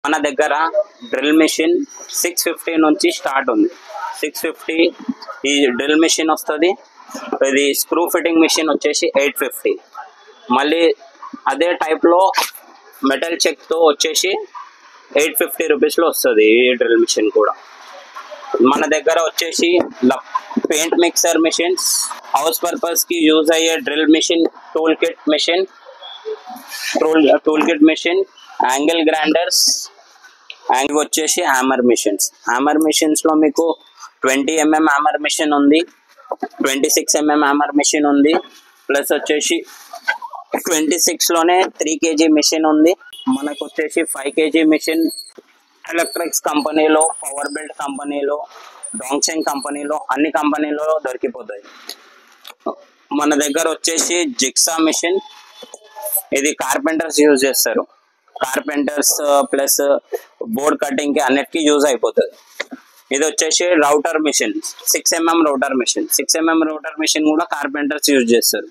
మన దగ్గర drill machine 650 నుంచి స్టార్ట్ ఉంది. 650 ఈ డ్రిల్ మెషిన్ వస్తుంది. ఇది స్క్రూ ఫిట్టింగ్ మెషిన్ వచ్చేసి 850. మళ్ళీ అదే టైప్లో మెటల్ చెక్తో వచ్చేసి 850 రూపీస్లో వస్తుంది ఈ డ్రిల్ మెషిన్ కూడా. మన దగ్గర వచ్చేసి పెయింట్ మిక్సర్ మెషిన్స్, హౌస్ పర్పస్కి యూజ్ అయ్యే drill machine, tool kit machine, angle grinders, angle వచ్చేసి హ్యామర్ మెషిన్స్. హ్యామర్ మెషిన్స్లో మీకు 20 mm హ్యామర్ మెషిన్ ఉంది, 26 mm హ్యామర్ మెషిన్ ఉంది, ప్లస్ వచ్చేసి 26లోనే 3 kg మెషిన్ ఉంది. మనకు వచ్చేసి 5 kg మెషిన్ ఎలక్ట్రిక్స్ కంపెనీలో, పవర్ బిల్డ్ కంపెనీలో, డాంగ్షెంగ్ కంపెనీలో, అన్ని కంపెనీలో దొరికిపోతాయి. మన దగ్గర వచ్చేసి జిక్సా మెషిన్, ఇది కార్పెంటర్స్ యూజ్ చేస్తారు. కార్పెంటర్స్ ప్లస్ బోర్డ్ కటింగ్కి అన్నిటికీ యూజ్ అయిపోతుంది. ఇది వచ్చేసి router machine, 6 mm router machine. 6 mm router machine కూడా కార్పెంటర్స్ యూజ్ చేస్తారు.